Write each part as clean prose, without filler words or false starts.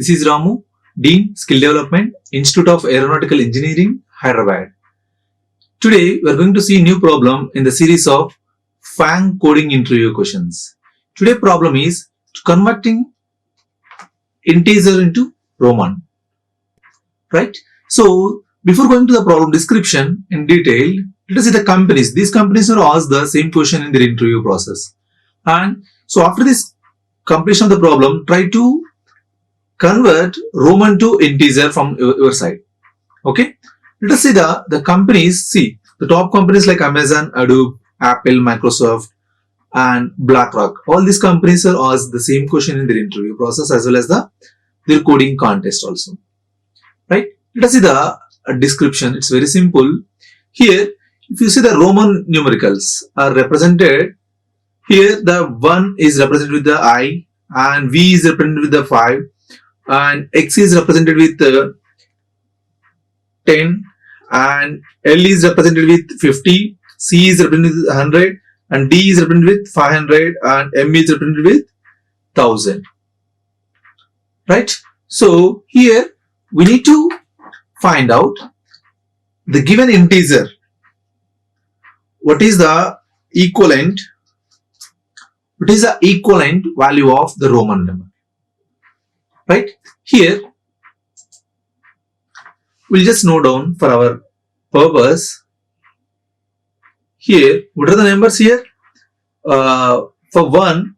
This is Ramu, Dean, Skill Development, Institute of Aeronautical Engineering, Hyderabad. Today, we are going to see a new problem in the series of FANG coding interview questions. Today's problem is converting integer into Roman. Right? So, before going to the problem description in detail, let us see the companies. These companies are asked the same question in their interview process. And so, after this completion of the problem, try to convert Roman to integer from your side. Okay? Let us see the companies. See, the top companies like Amazon, Adobe, Apple, Microsoft, and BlackRock. All these companies are asked the same question in their interview process as well as their coding contest also. Right? Let us see the description. It's very simple. Here, if you see the Roman numericals are represented, here the 1 is represented with the I, and V is represented with the 5, and X is represented with 10, and L is represented with 50, C is represented with 100, and D is represented with 500, and M is represented with 1000. Right? So here we need to find out the given integer. What is the equivalent? What is the equivalent value of the Roman number? Right? Here we'll just note down for our purpose. Here, what are the numbers here? For 1,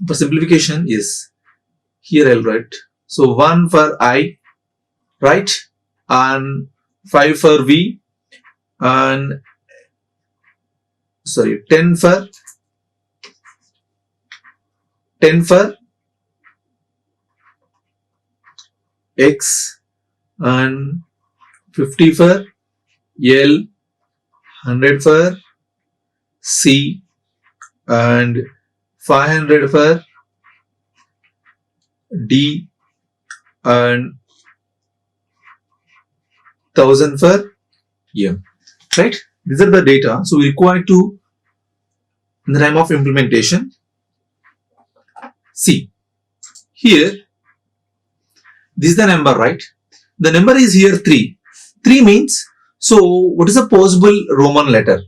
for simplification, is here I'll write. So 1 for I, right? And 5 for V, and 10 for X, and 50 for L, 100 for C, and 500 for D, and 1000 for M. Right? These are the data. So we require to, in the time of implementation, see here. This is the number, right? The number is here 3. 3 means, so what is the possible Roman letter?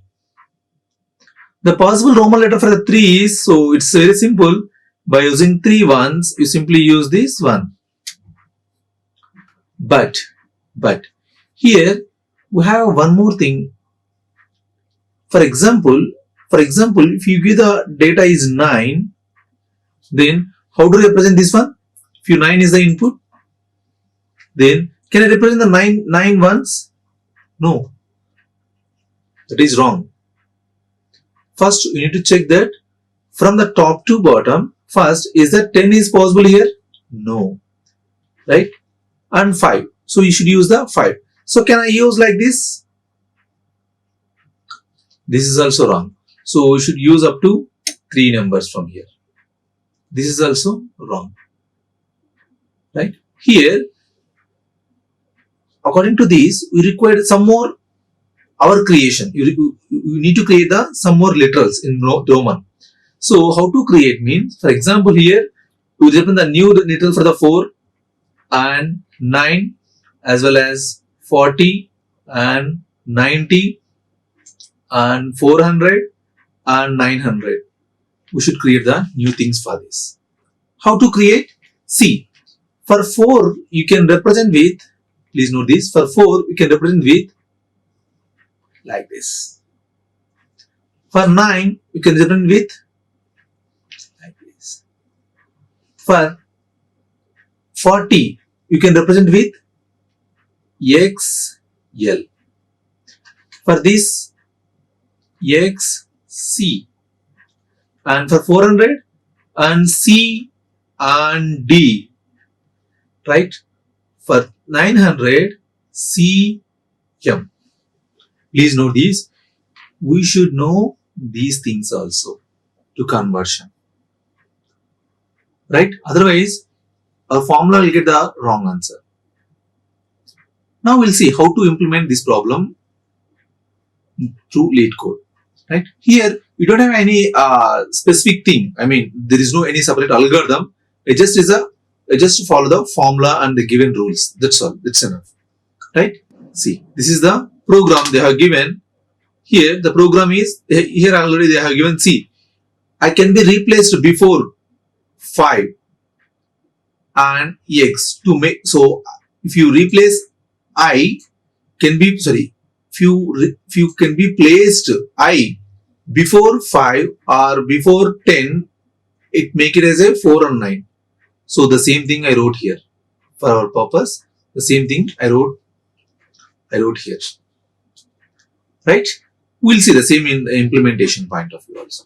The possible Roman letter for the 3 is, so it's very simple. By using 3 ones, you simply use this one. But here we have one more thing. For example, if you give the data is 9, then how do you represent this one? If 9 is the input, then can I represent the 9 ones? No. That is wrong. First, you need to check that from the top to bottom. First, is that 10 is possible here? No. Right? And 5. So you should use the 5. So can I use like this? This is also wrong. So you should use up to 3 numbers from here. This is also wrong. Right? Here, according to these, we require some more our creation. You need to create some more literals in Roman. So how to create means, for example, here we represent the new literal for the 4 and 9 as well as 40 and 90 and 400 and 900. We should create the new things for this. How to create? See, for 4 you can represent with, please note this, for 4 you can represent with like this. For 9 you can represent with like this. For 40 you can represent with XL. For this XC. And for 400 and C and D. Right? For 900 CM. Please note these. We should know these things also to conversion. Right? Otherwise, our formula will get the wrong answer. Now we'll see how to implement this problem through LeetCode. Right? Here, we don't have any specific thing. I mean, there is no any separate algorithm. It just is a just follow the formula and the given rules. That's all. That's enough. Right? See, this is the program they have given. Here the program is, here already they have given, see, I can be replaced before 5 and x to make, so if you replace I can be, sorry, if you can be placed I before 5 or before 10, it make it as a 4 or 9. So the same thing I wrote here for our purpose. The same thing I wrote here. Right? We'll see the same in the implementation point of view also.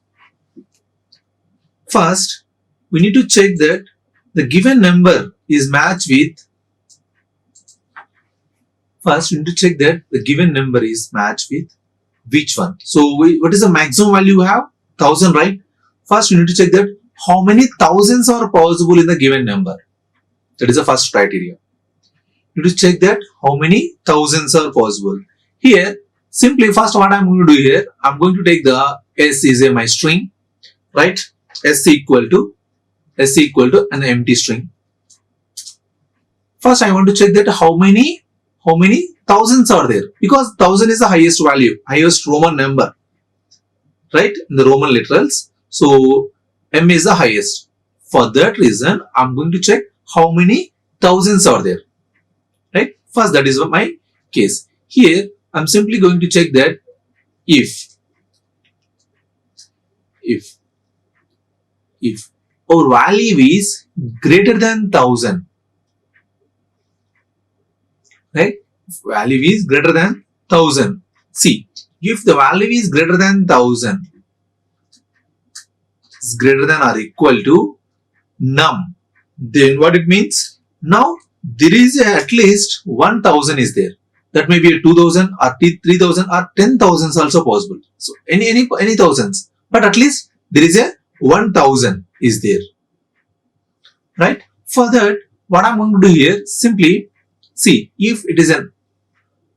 First, we need to check that the given number is matched with, first we need to check that the given number is matched with which one. So what is the maximum value you have? 1000, right? First we need to check that how many thousands are possible in the given number. That is the first criteria. You need to check that how many thousands are possible. Here, simply first what I am going to do here, I am going to take the S is my string, right? S equal to an empty string. First I want to check that how many thousands are there, because 1000 is the highest value, highest Roman number, right, in the Roman literals. So M is the highest. For that reason I am going to check how many thousands are there, right? First, that is my case. Here I am simply going to check that if our value is greater than 1000, right? If value is greater than 1000. See, if the value is greater than 1000, is greater than or equal to num, then what it means? Now there is at least 1000 is there. That may be a 2000 or 3000 or 10,000 also possible. So any thousands, but at least there is a 1000 is there, right? For that, what I'm going to do here, simply see if it is an,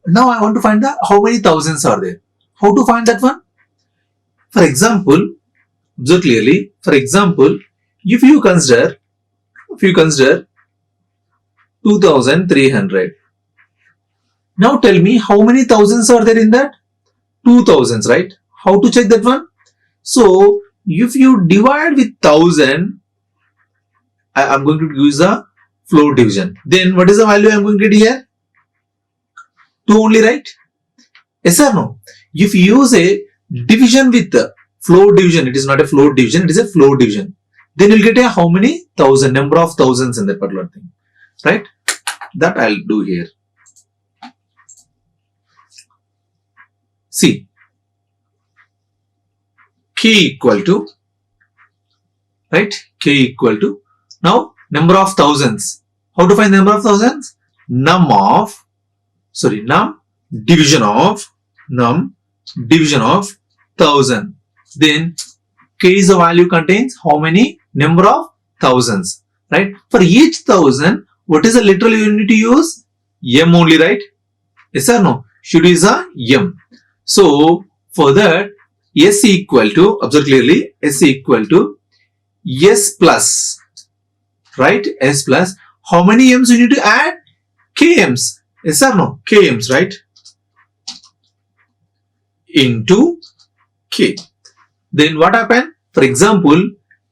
now I want to find the how many thousands are there. How to find that one? For example, observe clearly. For example, if you consider 2300. Now tell me how many thousands are there in that? 2000s, right? How to check that one? So if you divide with 1000, I am going to use the float division. Then what is the value I am going to get here? 2 only, right? Yes or no? If you use a division with float division, it is not a float division, it is a float division. Then you will get a how many thousand, number of thousands in that particular thing, right? That I'll do here. See, k equal to, right? K equal to, now number of thousands. How to find the number of thousands? Num division of 1000. Then k is the value contains how many number of thousands, right? For each thousand, what is the literal you need to use? M only, right? Yes or no? Should use a M. So for that, S equal to, observe clearly, S equal to S plus, right? S plus, how many M's you need to add? K M's. Yes or no? K M's, right? Into K. Then what happened? For example,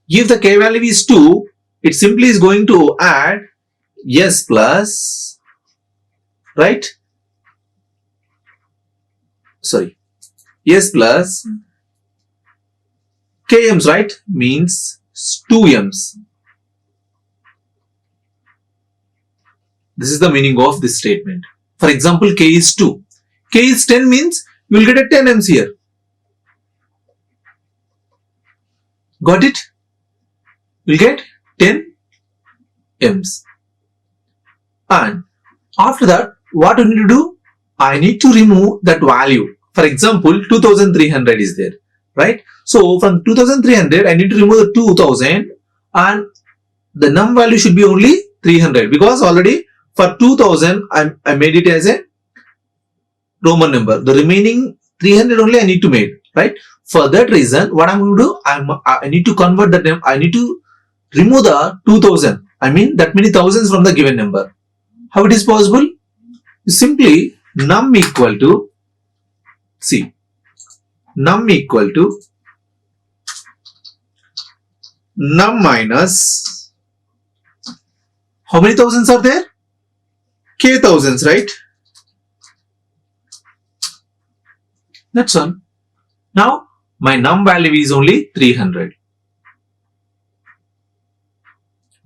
if the K value is 2, it simply is going to add S plus, right? Sorry, S plus K M's, right? Means 2 M's. This is the meaning of this statement. For example, K is 2. K is 10 means you will get a 10 M's here. Got it? You will get 10 M's. And after that, what you need to do? I need to remove that value. For example, 2300 is there, right? So from 2300, I need to remove the 2000 and the num value should be only 300, because already for 2000, I made it as a Roman number. The remaining 300 only I need to make, right? For that reason, what I'm going to do, I need to convert that name. I need to remove the 2000 I mean that many thousands from the given number. How it is possible? Simply num equal to, see, num equal to num minus, how many thousands are there? K thousands, right? That's all. Now my num value is only 300.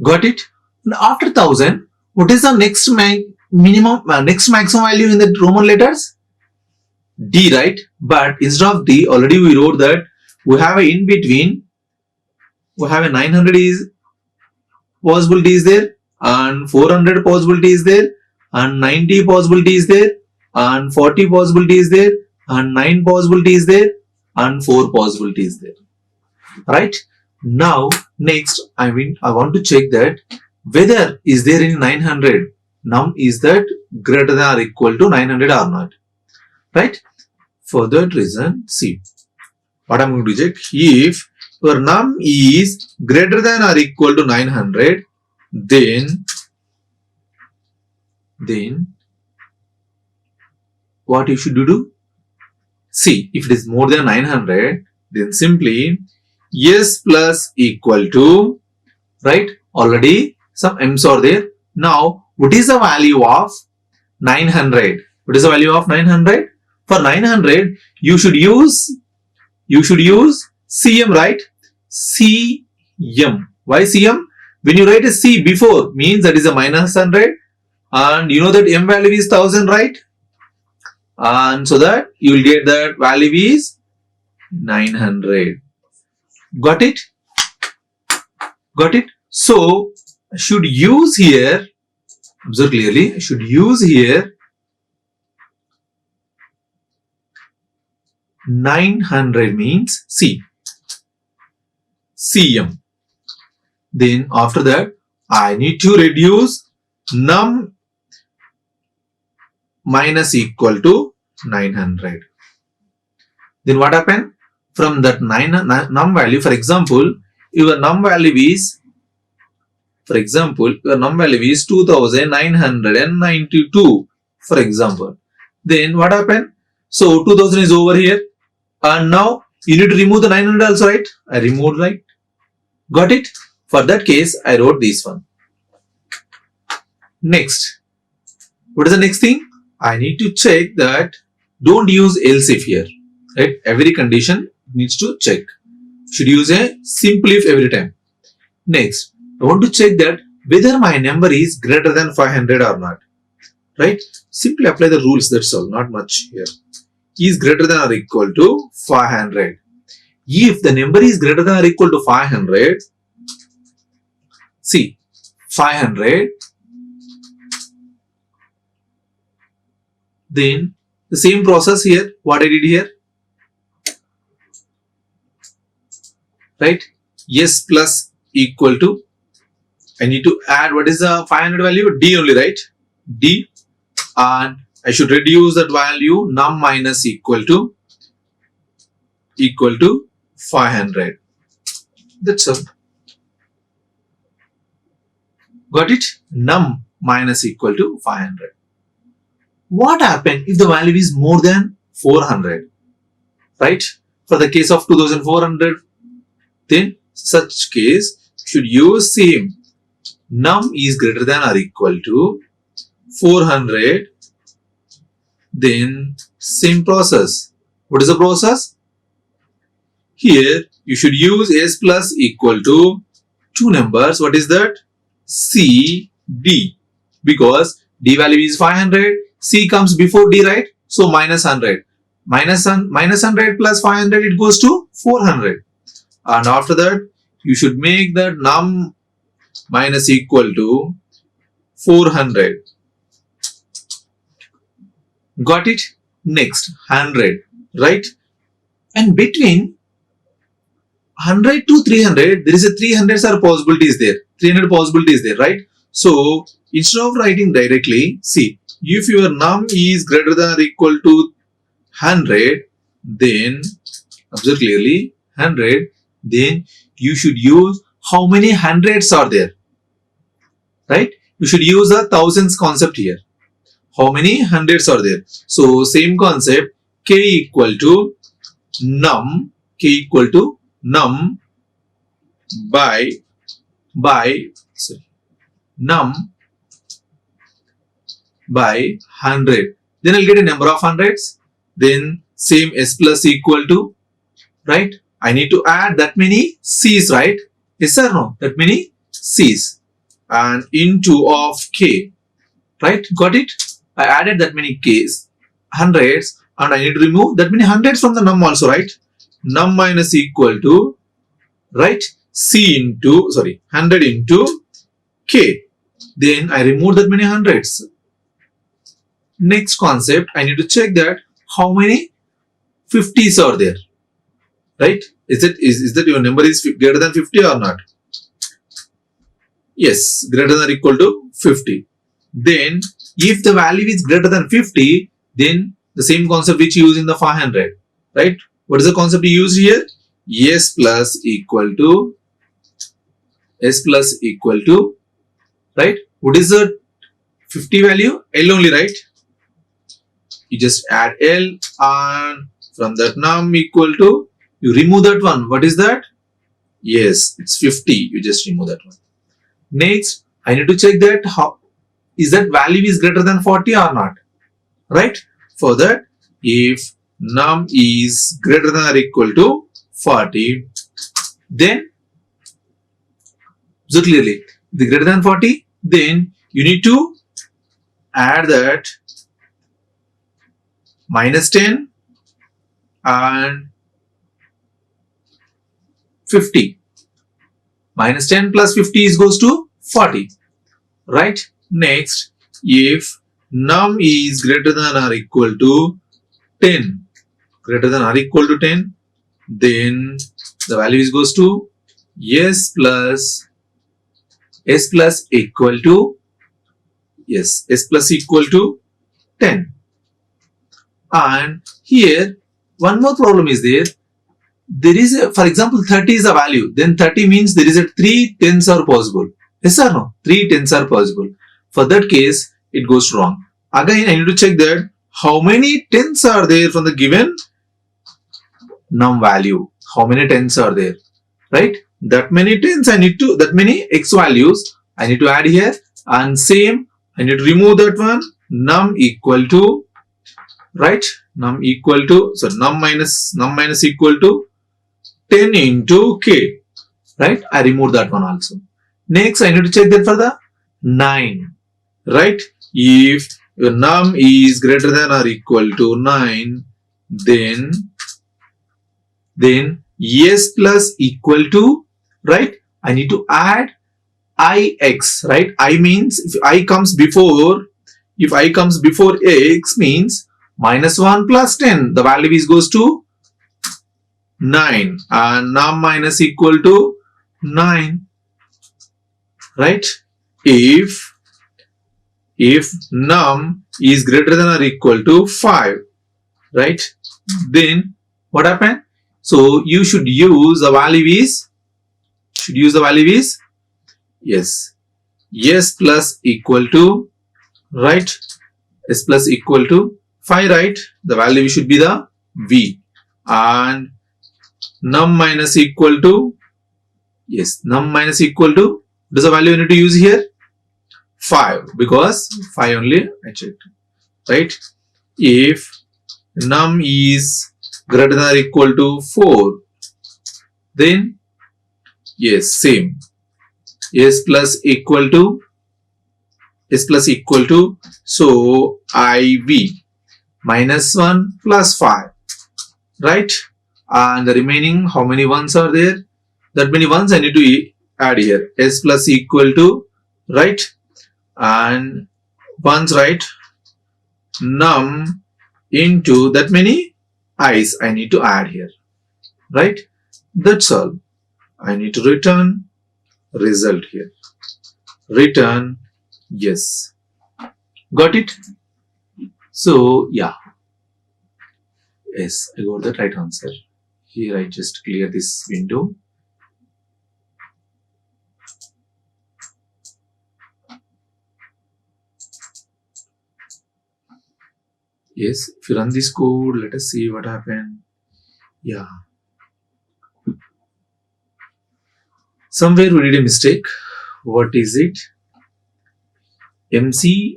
Got it? And after 1000, what is the next next maximum value in the Roman letters? D, right? But instead of D, already we wrote that we have a in between. We have a 900 is possibility is there, and 400 possibility is there, and 90 possibility is there, and 40 possibility is there, and 9 possibility is there, and 4 possibility is there. Right? Now next I want to check that whether is there any 900 num is that greater than or equal to 900 or not. Right? For that reason, see what I'm going to check. If your num is greater than or equal to 900, then what you should do? See, if it is more than 900, then simply S plus equal to, right? Already some m's are there. Now, what is the value of 900? What is the value of 900? For 900, you should use CM, right? CM. Why CM? When you write a C before, means that is a minus 100, and you know that M value is 1000, right? And so that you will get that value is 900. Got it? Got it? So, I should use here, observe clearly, I should use here 900 means C. CM. Then after that, I need to reduce num minus equal to 900. Then what happened? From that num value, for example, your num value is, for example, your num value is 2992, for example. Then what happened? So 2000 is over here, and now you need to remove the 900 also, right? I removed, right? Got it? For that case, I wrote this one. Next, what is the next thing? I need to check that don't use else if here, right? Every condition needs to check. Should use a simple if every time. Next, I want to check that whether my number is greater than 500 or not, right? Simply apply the rules, that's all, not much here. Is greater than or equal to 500. If the number is greater than or equal to 500, see, 500, then the same process here, what I did here, right? S plus equal to, I need to add, what is the 500 value? D only, right? D, and I should reduce that value num minus equal to 500. That's all. Got it? Num minus equal to 500. What happens if the value is more than 400? Right? For the case of 2400, then such case should use same. Num is greater than or equal to 400. Then same process. What is the process? Here you should use S plus equal to two numbers. What is that? C, D. Because D value is 500. C comes before D, right? So minus 100. Minus 100 plus 500, it goes to 400. And after that, you should make that num minus equal to 400. Got it? Next, 100, right? And between 100 to 300, there is a 300s are possibilities there. 300 possibilities there, right? So, instead of writing directly, see, if your num is greater than or equal to 100, then, observe clearly, 100, then you should use how many hundreds are there? right? You should use a thousands concept here. How many hundreds are there? So same concept, k equal to num, k equal to num by sorry, num by 100. Then I'll get a number of hundreds. Then same s plus equal to, right? I need to add that many c's, right? Yes or no? That many c's and into of k, right? Got it? I added that many k's, hundreds, and I need to remove that many hundreds from the num also, right? Num minus equal to, right? C into, sorry, 100 into k. Then I remove that many hundreds. Next concept, I need to check that how many 50s are there, right? Is that your number is greater than 50 or not? Yes, greater than or equal to 50. Then if the value is greater than 50, then the same concept which you use in the 500, right? What is the concept you use here? S plus equal to, right? What is the 50 value? L only, right? You just add L and from that num equal to, you remove that one. What is that? Yes, it's 50. You just remove that one. Next, I need to check that how is that value is greater than 40 or not, right? For that, if num is greater than or equal to 40, then so clearly the greater than 40, then you need to add that minus 10 and 50. Minus 10 plus 50 is goes to 40, right? Next, if num is greater than or equal to 10, then the value is goes to s plus equal to, yes, s plus equal to 10. And here one more problem is there. There is a, for example, 30 is a value, then 30 means there is a 3 tens are possible. Yes or no? 3 tens are possible. For that case, it goes wrong. Again, I need to check that how many tens are there from the given num value. How many tens are there, right? That many tens I need to, that many x values I need to add here, and same I need to remove that one. Num equal to, right? Num equal to, so num minus equal to 10 into k, right? I remove that one also. Next, I need to check that for the 9, right? If your num is greater than or equal to 9, then s plus equal to, right? I need to add ix, right? I means if I comes before x means minus 1 plus 10, the value is goes to 9 and num minus equal to 9, right? If num is greater than or equal to 5, right? Then what happened? So you should use the value is, yes, s plus equal to, right? S plus equal to 5, right? The value should be the v, and num minus equal to, yes, num minus equal to, what is the value you need to use here? 5, because 5 only I checked, right? If num is greater than or equal to 4, then yes, same, s plus equal to, so iv minus 1 plus 5, right? And the remaining, how many ones are there? That many ones I need to add here. S plus equal to, right? And ones, right? Num into that many i's I need to add here, right? That's all. I need to return result here. Return yes. Got it? So yeah. Yes, I got the right answer. Here I just clear this window. Yes, if you run this code, let us see what happened. Yeah, somewhere we did a mistake. What is it? MCML,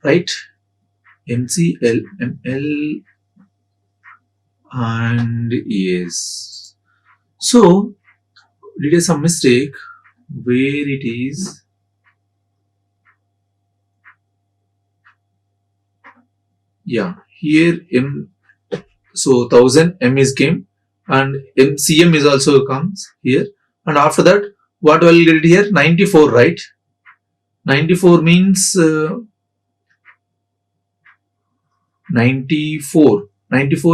right? MCLML, and yes. So did a some mistake where it is. Yeah, here M, so 1000 M is came and MCM is also comes here, and after that what will get it here? 94, right? 94 means 94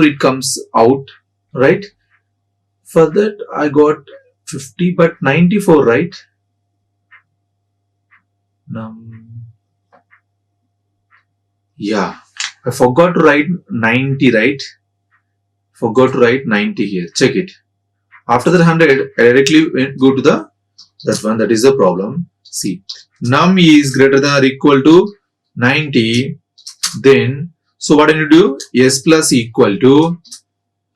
it comes out, right? For that I got 50, but 94, right? Yeah, I forgot to write 90, right? Forgot to write 90 here. Check it. After the 100, I directly go to the that one. That is the problem. See, num is greater than or equal to 90. Then, so what I need to do? S plus equal to,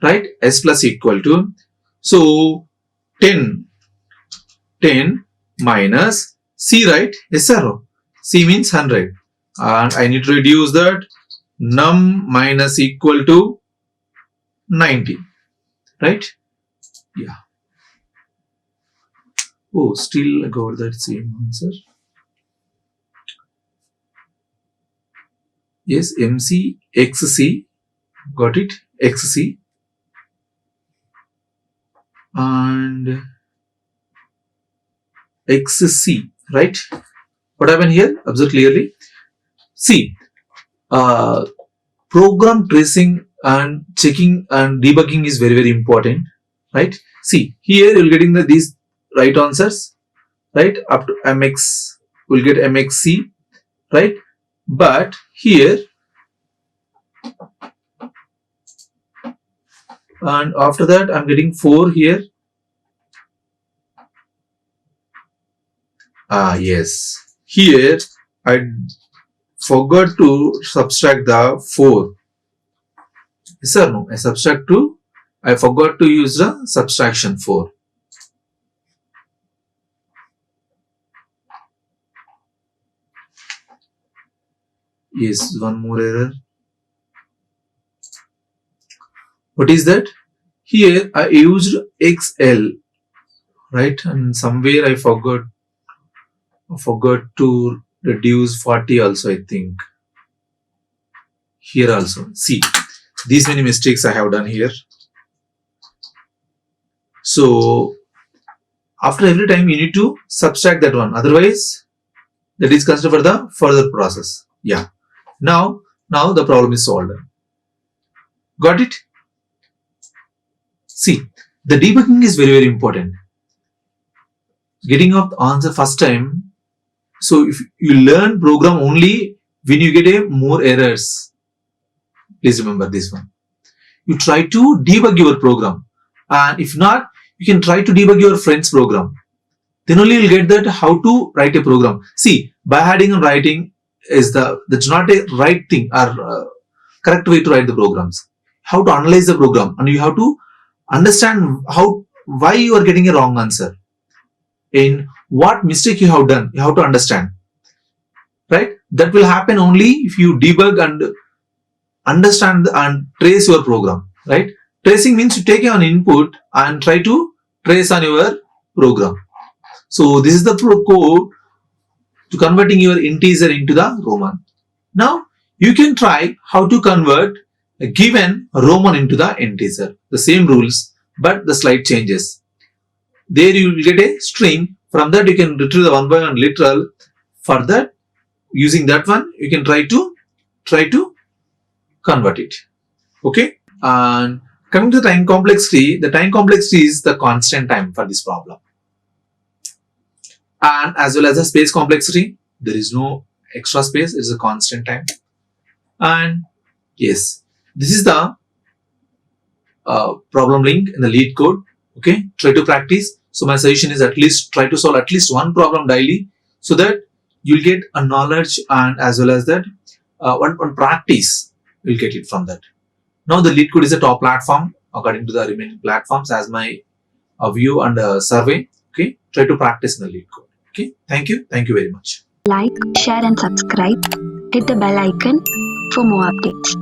right? S plus equal to. So 10 minus C, right? Yes or no? C means 100. And I need to reduce that. Num minus equal to 90, right? Yeah. Oh, still I got that same answer. Yes, MC XC, got it, XC, and XC, right? What happened here? Observe clearly. See, program tracing and checking and debugging is very, very important, right? See, here you're getting these right answers, right? Up to MX, we'll get MXC, right? But here, and after that, I'm getting 4 here. Yes. Here, I forgot to subtract the 4. Yes or no? I forgot to use the subtraction 4. Yes, one more error. What is that? Here I used XL, right? And somewhere I forgot to reduce 40 also, I think. Here also. See, these many mistakes I have done here. So after every time you need to subtract that one. Otherwise, that is considered for the further process. Yeah. Now the problem is solved. Got it? See, the debugging is very, very important. Getting up the answer first time. So if you learn program only when you get more errors, please remember this one. You try to debug your program, and if not, you can try to debug your friend's program. Then only you'll get that how to write a program. See, by adding and writing that's not a right thing or correct way to write the programs. How to analyze the program, and you have to understand why you are getting a wrong answer. In what mistake you have done, you have to understand, right? That will happen only if you debug and understand and trace your program, right? Tracing means you take an input and try to trace on your program. So this is the code to converting your integer into the Roman. Now you can try how to convert a given Roman into the integer. The same rules, but the slight changes. There you will get a string. From that you can retrieve the 1 by 1 literal. For that, using that one, you can try to convert it. Okay. And coming to the time complexity, the time complexity is the constant time for this problem. And as well as the space complexity, there is no extra space. It is a constant time. And yes, this is the problem link in the lead code. Okay, try to practice. So my suggestion is at least try to solve at least one problem daily, so that you'll get a knowledge, and as well as that one practice you'll get it from that. Now the LeetCode is a top platform according to the remaining platforms as my view and survey. Okay, try to practice in the LeetCode. Okay, thank you very much. Like, share and subscribe. Hit the bell icon for more updates.